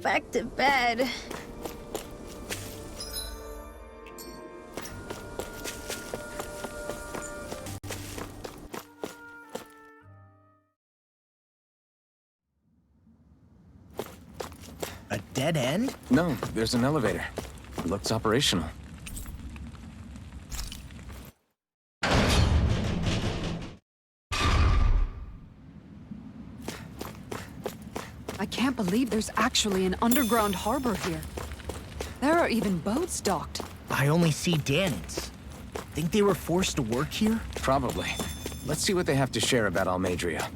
Back to bed. A dead end? No, there's an elevator. It looks operational. I can't believe there's actually an underground harbor here. There are even boats docked. I only see Danans. Think they were forced to work here? Probably. Let's see what they have to share about Almedria.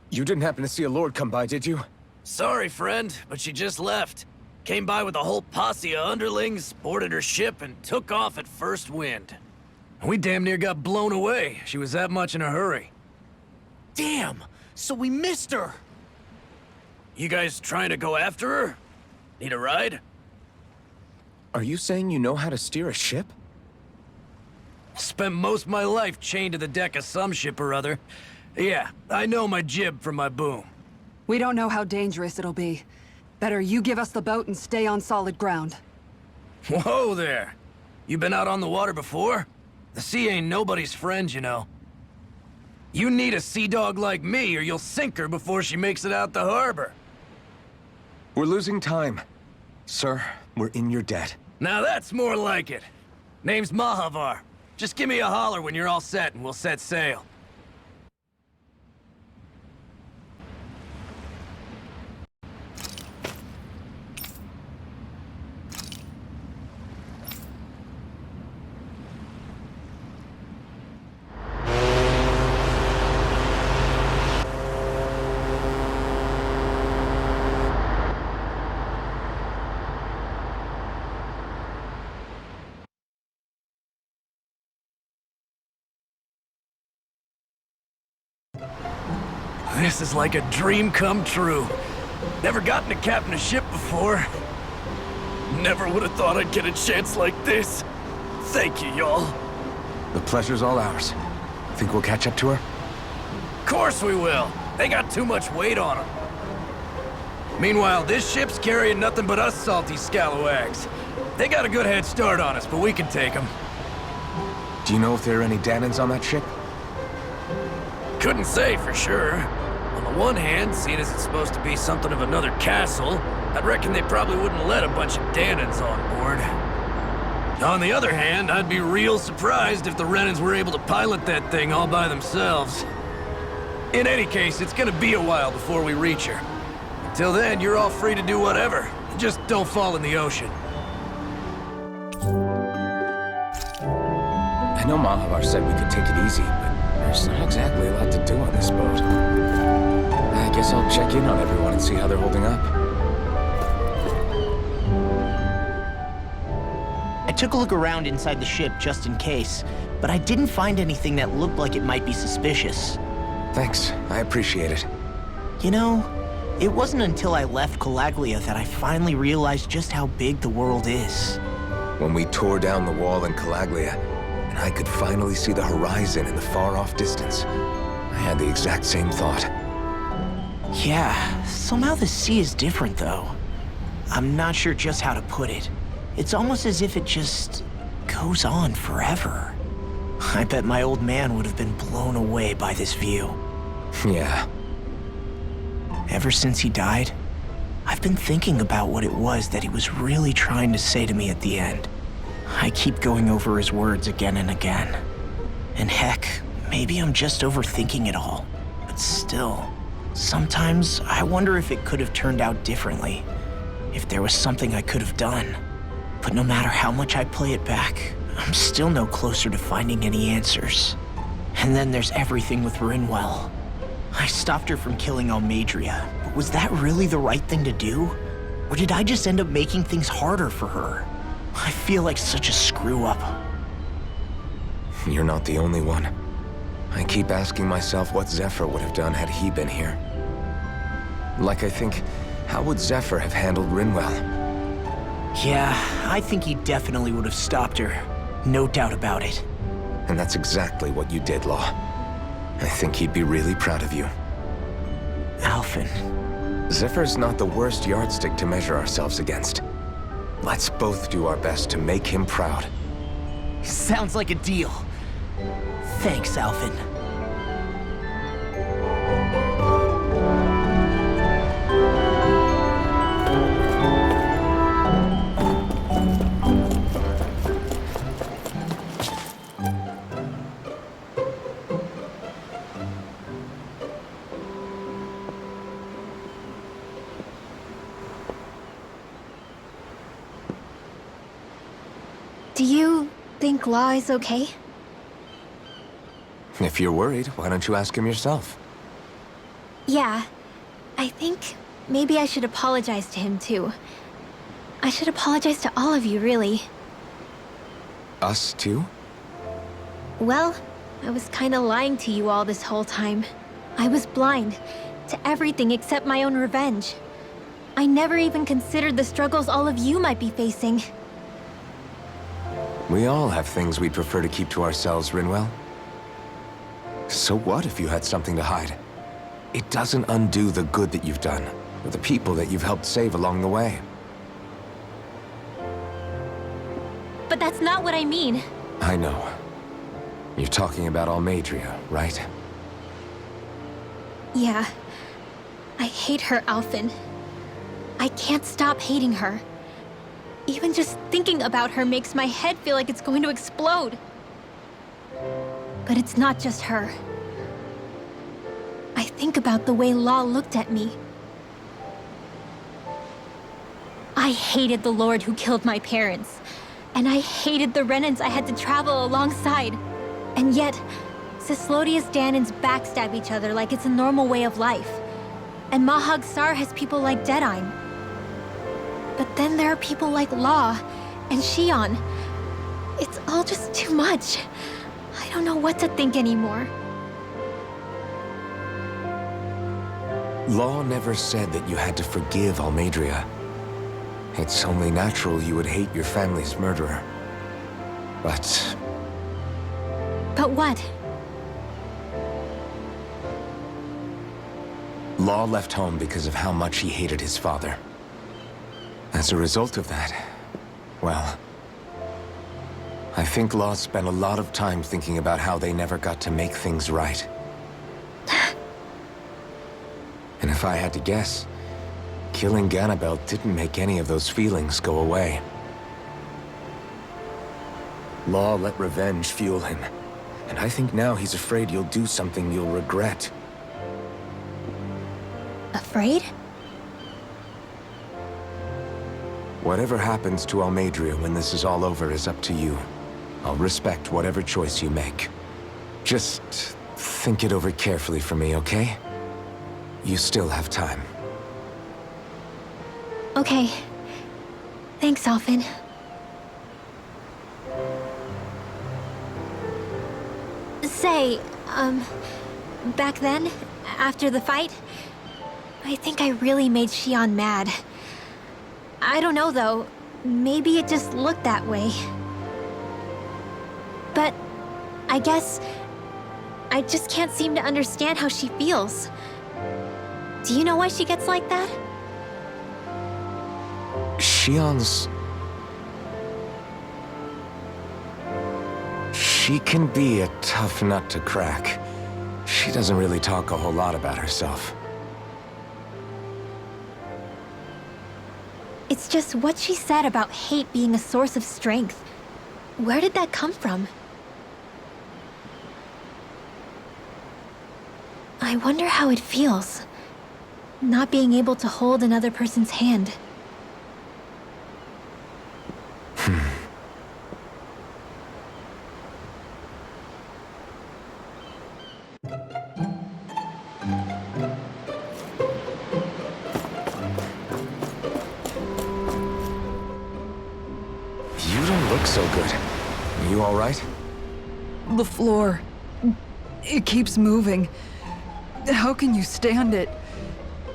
You didn't happen to see a lord come by, did you? Sorry, friend, but she just left. Came by with a whole posse of underlings, boarded her ship, and took off at first wind. We damn near got blown away. She was that much in a hurry. Damn! So we missed her! You guys trying to go after her? Need a ride? Are you saying you know how to steer a ship? Spent most of my life chained to the deck of some ship or other. Yeah, I know my jib from my boom. We don't know how dangerous it'll be. Better you give us the boat and stay on solid ground. Whoa there! You been out on the water before? The sea ain't nobody's friend, you know. You need a sea dog like me, or you'll sink her before she makes it out the harbor. We're losing time. Sir, we're in your debt. Now that's more like it. Name's Mahavar. Just give me a holler when you're all set and we'll set sail. This is like a dream come true. Never gotten to captain a ship before. Never would have thought I'd get a chance like this. Thank you, y'all. The pleasure's all ours. Think we'll catch up to her? Course we will. They got too much weight on them. Meanwhile, this ship's carrying nothing but us salty scalawags. They got a good head start on us, but we can take them. Do you know if there are any Danans on that ship? Couldn't say for sure. On the one hand, seeing as it's supposed to be something of another castle, I'd reckon they probably wouldn't let a bunch of Danans on board. On the other hand, I'd be real surprised if the Renans were able to pilot that thing all by themselves. In any case, it's gonna be a while before we reach her. Until then, you're all free to do whatever. Just don't fall in the ocean. I know Mahavar said we could take it easy, but there's not exactly a lot to do on this boat. I guess I'll check in on everyone and see how they're holding up. I took a look around inside the ship just in case, but I didn't find anything that looked like it might be suspicious. Thanks, I appreciate it. You know, it wasn't until I left Calaglia that I finally realized just how big the world is. When we tore down the wall in Calaglia, and I could finally see the horizon in the far-off distance, I had the exact same thought. Yeah, somehow the sea is different though. I'm not sure just how to put it. It's almost as if it just goes on forever. I bet my old man would have been blown away by this view. Yeah. Ever since he died, I've been thinking about what it was that he was really trying to say to me at the end. I keep going over his words again and again. And heck, maybe I'm just overthinking it all. But still, sometimes I wonder if it could have turned out differently. If there was something I could have done. But no matter how much I play it back, I'm still no closer to finding any answers. And then there's everything with Rinwell. I stopped her from killing Almedria, but was that really the right thing to do? Or did I just end up making things harder for her? I feel like such a screw-up. You're not the only one. I keep asking myself what Zephyr would have done had he been here. Like I think, how would Zephyr have handled Rinwell? Yeah, I think he definitely would have stopped her. No doubt about it. And that's exactly what you did, Law. I think he'd be really proud of you. Alphen. Zephyr's not the worst yardstick to measure ourselves against. Let's both do our best to make him proud. Sounds like a deal. Thanks, Alphen. Do you think Law is okay? If you're worried, why don't you ask him yourself? Yeah. I think maybe I should apologize to him too. I should apologize to all of you, really. Us too? Well, I was kinda lying to you all this whole time. I was blind to everything except my own revenge. I never even considered the struggles all of you might be facing. We all have things we'd prefer to keep to ourselves, Rinwell. So what if you had something to hide? It doesn't undo the good that you've done, or the people that you've helped save along the way. But that's not what I mean. I know. You're talking about Almedria, right? Yeah. I hate her, Alphen. I can't stop hating her. Even just thinking about her makes my head feel like it's going to explode. But it's not just her. I think about the way Law looked at me. I hated the Lord who killed my parents. And I hated the Renans I had to travel alongside. And yet, Cislodius Danans backstab each other like it's a normal way of life. And Mahag Sar has people like Deadine. But then there are people like Law and Shion. It's all just too much. I don't know what to think anymore. Law never said that you had to forgive Almedria. It's only natural you would hate your family's murderer. But But what? Law left home because of how much he hated his father. As a result of that, well, I think Law spent a lot of time thinking about how they never got to make things right. And if I had to guess, killing Ganabel didn't make any of those feelings go away. Law let revenge fuel him, and I think now he's afraid you'll do something you'll regret. Afraid? Whatever happens to Almedria when this is all over is up to you. I'll respect whatever choice you make. Just think it over carefully for me, okay? You still have time. Okay. Thanks, Alphen. say, back then, after the fight, I think I really made Xion mad. I don't know, though. Maybe it just looked that way. But I guess I just can't seem to understand how she feels. Do you know why she gets like that? Xion's... She can be a tough nut to crack. She doesn't really talk a whole lot about herself. It's just what she said about hate being a source of strength. Where did that come from? I wonder how it feels, not being able to hold another person's hand. You don't look so good. You all right? The floor. It keeps moving. How can you stand it?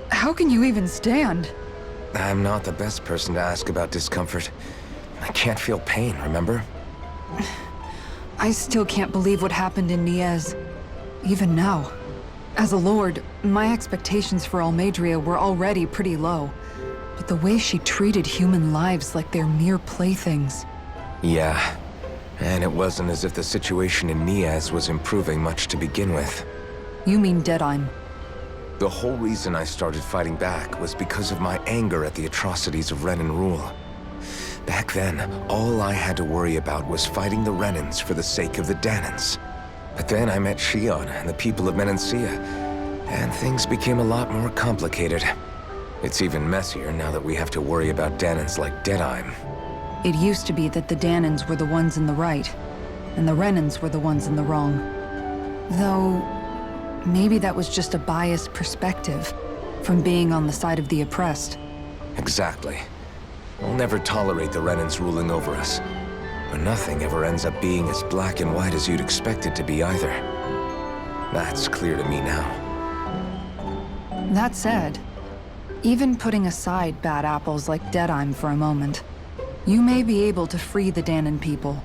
How can you even stand? I'm not the best person to ask about discomfort. I can't feel pain, remember? I still can't believe what happened in Niez. Even now. As a lord, my expectations for Almedria were already pretty low. But the way she treated human lives like they're mere playthings. Yeah. And it wasn't as if the situation in Niez was improving much to begin with. You mean Deadheim? The whole reason I started fighting back was because of my anger at the atrocities of Renan rule. Back then, all I had to worry about was fighting the Renans for the sake of the Danans. But then I met Xion and the people of Menancia, and things became a lot more complicated. It's even messier now that we have to worry about Danans like Deadheim. It used to be that the Danans were the ones in the right, and the Renans were the ones in the wrong. Though, maybe that was just a biased perspective from being on the side of the oppressed. Exactly. We'll never tolerate the Renans ruling over us. But nothing ever ends up being as black and white as you'd expect it to be either. That's clear to me now. That said, even putting aside bad apples like Deadheim for a moment, you may be able to free the Danan people,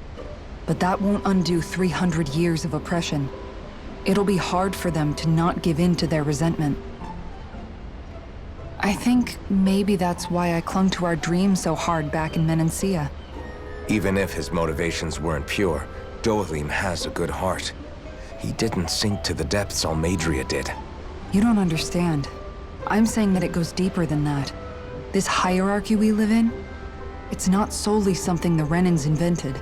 but that won't undo 300 years of oppression. It'll be hard for them to not give in to their resentment. I think maybe that's why I clung to our dream so hard back in Menancia. Even if his motivations weren't pure, Dohalim has a good heart. He didn't sink to the depths Almedria did. You don't understand. I'm saying that it goes deeper than that. This hierarchy we live in, it's not solely something the Renans invented.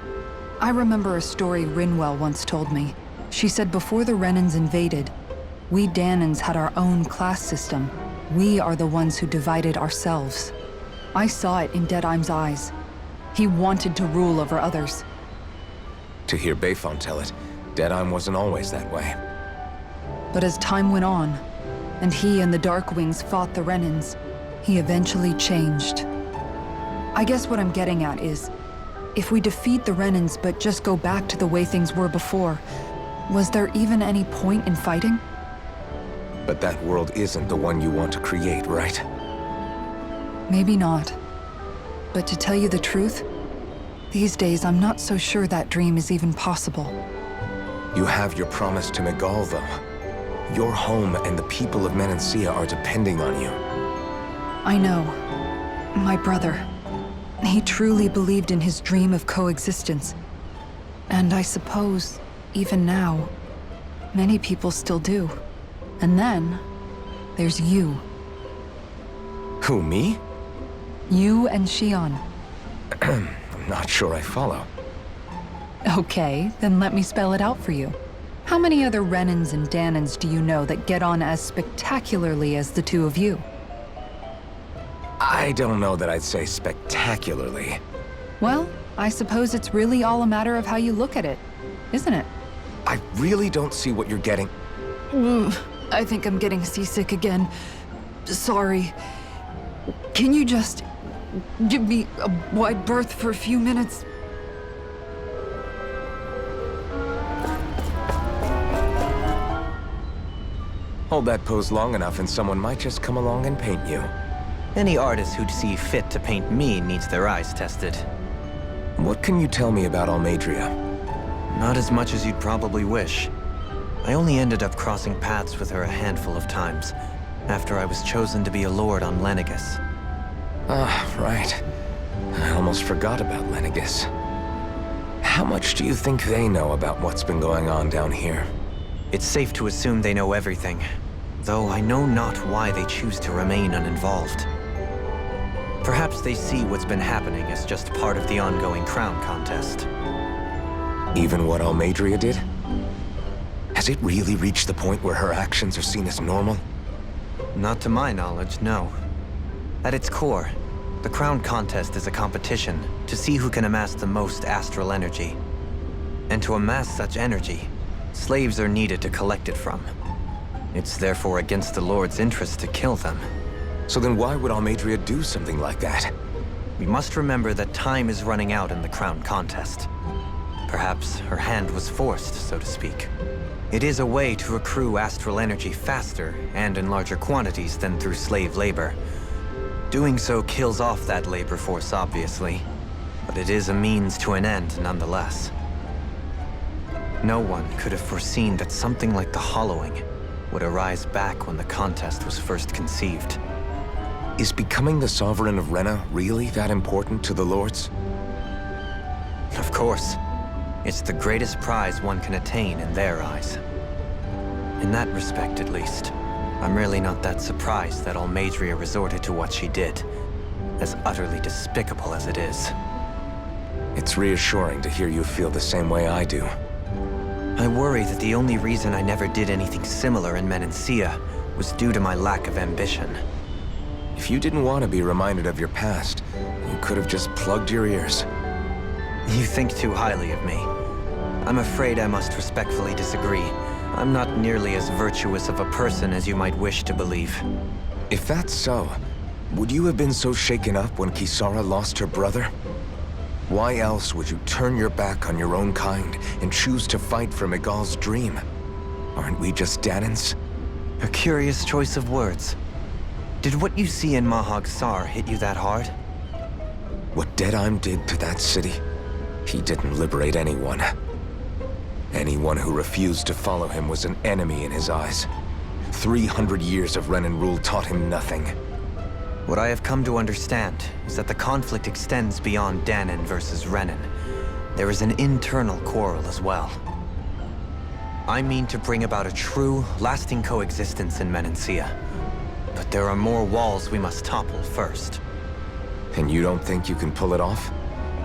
I remember a story Rinwell once told me. She said before the Renans invaded, we Danans had our own class system. We are the ones who divided ourselves. I saw it in Deadheim's eyes. He wanted to rule over others. To hear Bayfon tell it, Deadheim wasn't always that way. But as time went on, and he and the Darkwings fought the Renans, he eventually changed. I guess what I'm getting at is, if we defeat the Renans but just go back to the way things were before, was there even any point in fighting? But that world isn't the one you want to create, right? Maybe not. But to tell you the truth, these days I'm not so sure that dream is even possible. You have your promise to Megal, though. Your home and the people of Menancia are depending on you. I know. My brother. He truly believed in his dream of coexistence. And I suppose, even now, many people still do. And then, there's you. Who, me? You and Xion. I'm not sure I follow. Okay, then let me spell it out for you. How many other Renans and Danans do you know that get on as spectacularly as the two of you? I don't know that I'd say spectacularly. Well, I suppose it's really all a matter of how you look at it, isn't it? I really don't see what you're getting. I think I'm getting seasick again. Sorry. Can you just give me a wide berth for a few minutes? Hold that pose long enough and someone might just come along and paint you. Any artist who'd see fit to paint me needs their eyes tested. What can you tell me about Almedria? Not as much as you'd probably wish. I only ended up crossing paths with her a handful of times, after I was chosen to be a lord on Lenegus. Ah, right. I almost forgot about Lenegus. How much do you think they know about what's been going on down here? It's safe to assume they know everything, though I know not why they choose to remain uninvolved. Perhaps they see what's been happening as just part of the ongoing crown contest. Even what Almedria did? Has it really reached the point where her actions are seen as normal? Not to my knowledge, no. At its core, the crown contest is a competition to see who can amass the most astral energy. And to amass such energy, slaves are needed to collect it from. It's therefore against the Lord's interest to kill them. So then why would Almedria do something like that? We must remember that time is running out in the crown contest. Perhaps her hand was forced, so to speak. It is a way to accrue astral energy faster and in larger quantities than through slave labor. Doing so kills off that labor force, obviously, but it is a means to an end nonetheless. No one could have foreseen that something like the Hollowing would arise back when the contest was first conceived. Is becoming the Sovereign of Rena really that important to the Lords? Of course. It's the greatest prize one can attain in their eyes. In that respect, at least, I'm really not that surprised that Almedria resorted to what she did, as utterly despicable as it is. It's reassuring to hear you feel the same way I do. I worry that the only reason I never did anything similar in Menancia was due to my lack of ambition. If you didn't want to be reminded of your past, you could have just plugged your ears. You think too highly of me. I'm afraid I must respectfully disagree. I'm not nearly as virtuous of a person as you might wish to believe. If that's so, would you have been so shaken up when Kisara lost her brother? Why else would you turn your back on your own kind and choose to fight for Miguel's dream? Aren't we just Danans? A curious choice of words. Did what you see in Mahag Sar hit you that hard? What Deadheim did to that city, he didn't liberate anyone. Anyone who refused to follow him was an enemy in his eyes. 300 years of Renan rule taught him nothing. What I have come to understand is that the conflict extends beyond Danan versus Renan. There is an internal quarrel as well. I mean to bring about a true, lasting coexistence in Menancia. But there are more walls we must topple first. And you don't think you can pull it off?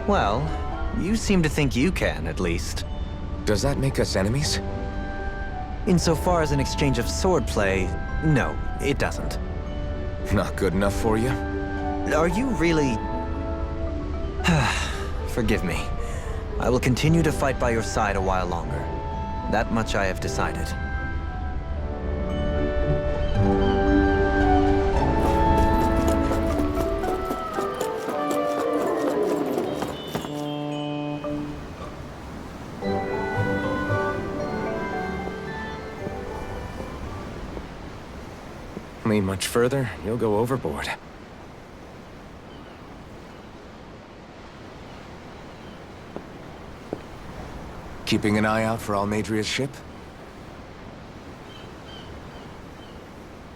Well, you seem to think you can, at least. Does that make us enemies? Insofar as an exchange of swordplay, no, it doesn't. Not good enough for you? Are you really... Forgive me. I will continue to fight by your side a while longer. That much I have decided. Lean much further, you'll go overboard. Keeping an eye out for Almedria's ship?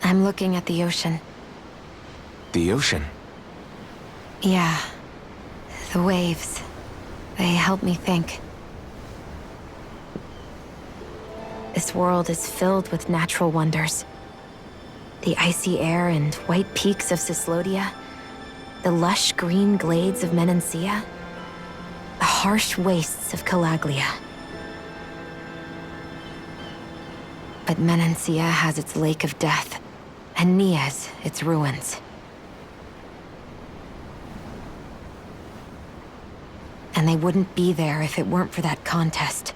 I'm looking at the ocean. The ocean? Yeah. The waves. They help me think. This world is filled with natural wonders. The icy air and white peaks of Cislodia. The lush green glades of Menancia. The harsh wastes of Calaglia. But Menancia has its lake of death, and Niaz its ruins. And they wouldn't be there if it weren't for that contest.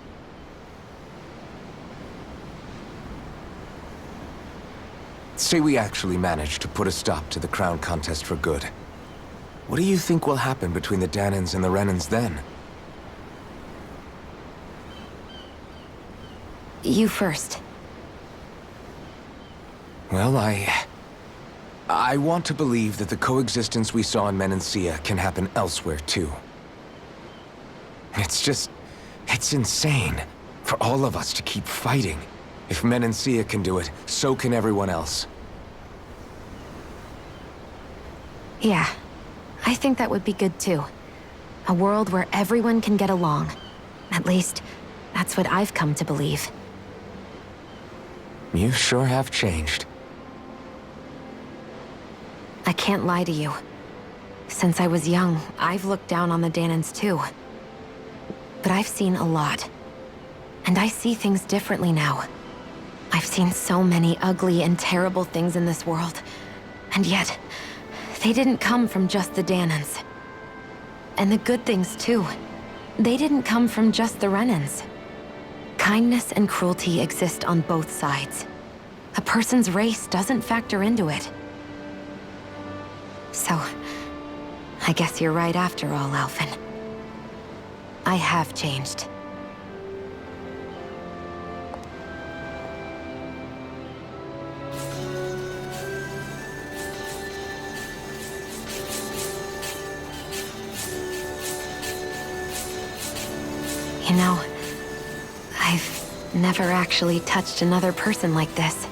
Say we actually manage to put a stop to the crown contest for good. What do you think will happen between the Danans and the Renans then? You first. Well, I want to believe that the coexistence we saw in Menancia can happen elsewhere, too. It's insane for all of us to keep fighting. If Menancia can do it, so can everyone else. Yeah, I think that would be good too. A world where everyone can get along. At least, that's what I've come to believe. You sure have changed. I can't lie to you. Since I was young, I've looked down on the Danans too. But I've seen a lot. And I see things differently now. I've seen so many ugly and terrible things in this world. And yet, they didn't come from just the Danans. And the good things too. They didn't come from just the Renans. Kindness and cruelty exist on both sides. A person's race doesn't factor into it. So, I guess you're right after all, Alphen. I have changed. You know, I've never actually touched another person like this.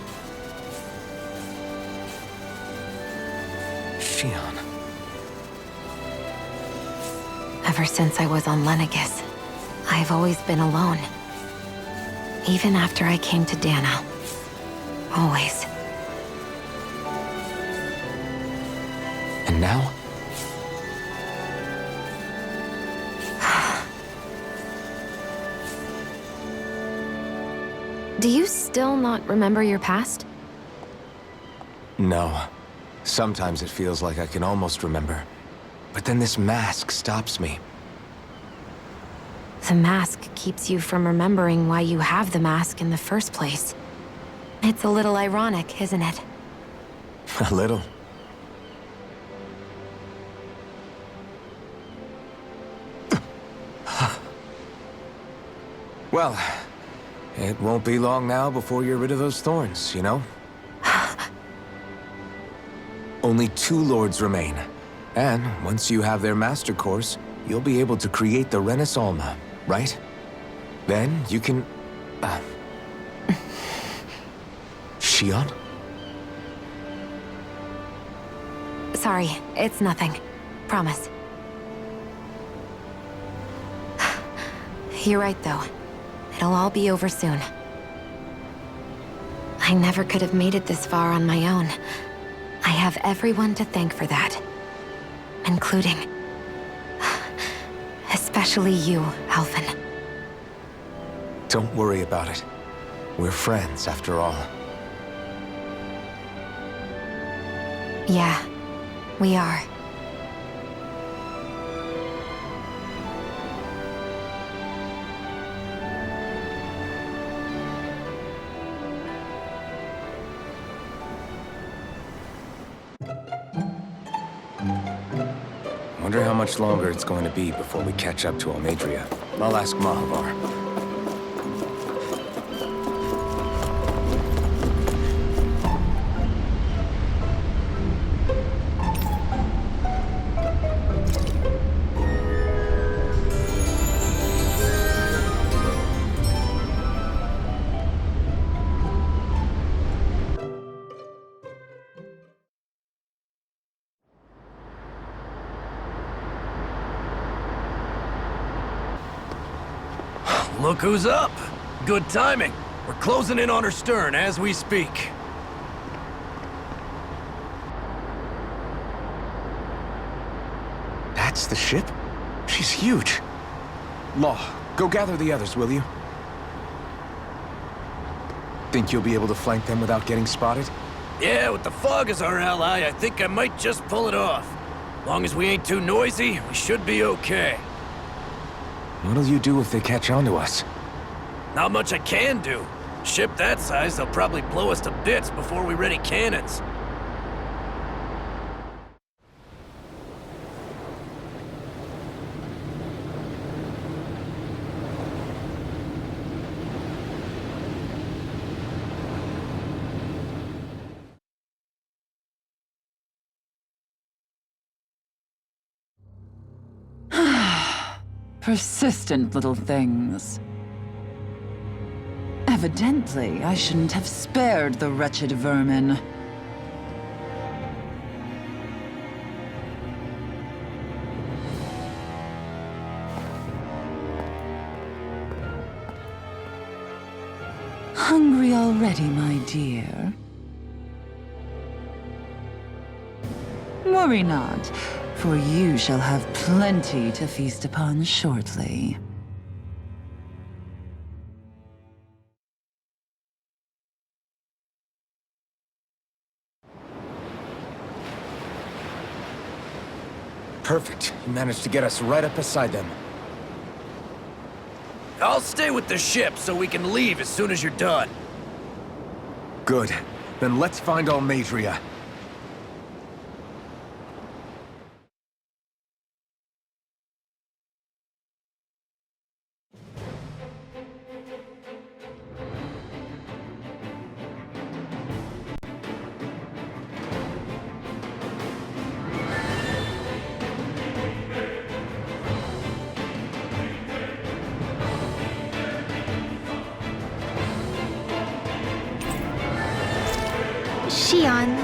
Shion. Ever since I was on Lenegis, I've always been alone. Even after I came to Dana. Always. And now? Do you still not remember your past? No. Sometimes it feels like I can almost remember. But then this mask stops me. The mask keeps you from remembering why you have the mask in the first place. It's a little ironic, isn't it? A little. Well, it won't be long now before you're rid of those thorns, you know? Only 2 lords remain. And once you have their master course, you'll be able to create the Renis Alma, right? Then you can... Shion? Sorry, it's nothing. Promise. You're right, though. It'll all be over soon. I never could have made it this far on my own. I have everyone to thank for that. Including... especially you, Alphen. Don't worry about it. We're friends, after all. Yeah, we are. Wonder how much longer it's going to be before we catch up to Almedria. I'll ask Mahavar. Look who's up! Good timing. We're closing in on her stern as we speak. That's the ship? She's huge. Law, go gather the others, will you? Think you'll be able to flank them without getting spotted? Yeah, with the fog as our ally, I think I might just pull it off. Long as we ain't too noisy, we should be okay. What'll you do if they catch on to us? Not much I can do. Ship that size, they'll probably blow us to bits before we ready cannons. Persistent little things. Evidently, I shouldn't have spared the wretched vermin. Hungry already, my dear? Worry not, for you shall have plenty to feast upon shortly. Perfect. You managed to get us right up beside them. I'll stay with the ship so we can leave as soon as you're done. Good. Then let's find Almedria. Shion,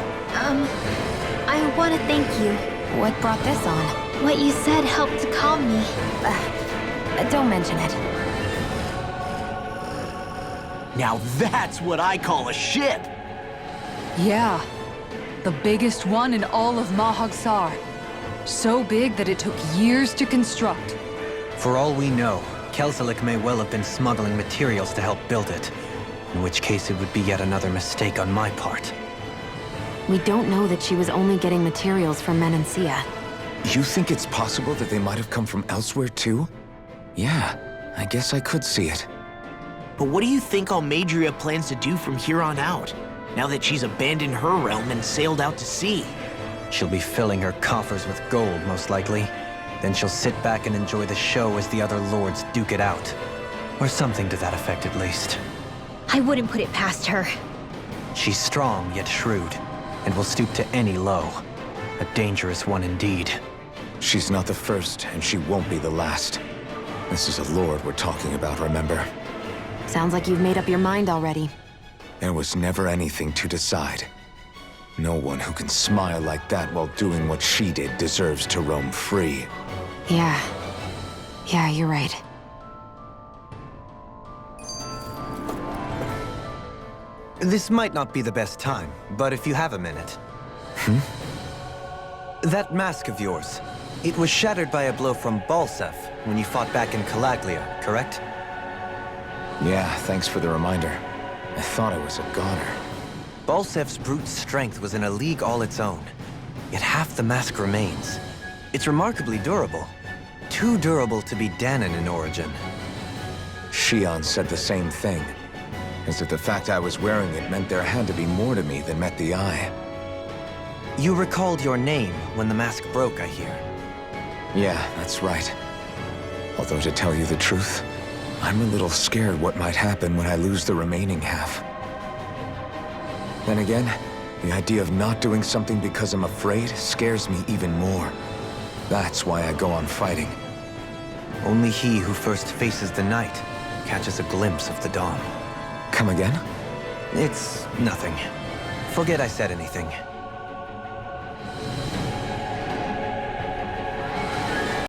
I want to thank you. What brought this on? What you said helped to calm me. Don't mention it. Now that's what I call a ship! Yeah. The biggest one in all of Mahagsar. So big that it took years to construct. For all we know, Kelzelik may well have been smuggling materials to help build it. In which case it would be yet another mistake on my part. We don't know that she was only getting materials from Menancia. You think it's possible that they might have come from elsewhere too? Yeah, I guess I could see it. But what do you think Almedria plans to do from here on out, now that she's abandoned her realm and sailed out to sea? She'll be filling her coffers with gold, most likely. Then she'll sit back and enjoy the show as the other lords duke it out. Or something to that effect, at least. I wouldn't put it past her. She's strong, yet shrewd, and will stoop to any low. A dangerous one indeed. She's not the first, and she won't be the last. This is a lord we're talking about, remember? Sounds like you've made up your mind already. There was never anything to decide. No one who can smile like that while doing what she did deserves to roam free. Yeah, you're right. This might not be the best time, but if you have a minute. That mask of yours, it was shattered by a blow from Balsef when you fought back in Calaglia, correct? Yeah, thanks for the reminder. I thought I was a goner. Balsef's brute strength was in a league all its own, yet half the mask remains. It's remarkably durable. Too durable to be Danon in origin. Shion said the same thing. As if the fact I was wearing it meant there had to be more to me than met the eye. You recalled your name when the mask broke, I hear. Yeah, that's right. Although to tell you the truth, I'm a little scared what might happen when I lose the remaining half. Then again, the idea of not doing something because I'm afraid scares me even more. That's why I go on fighting. Only he who first faces the night catches a glimpse of the dawn. Come again? It's nothing. Forget I said anything.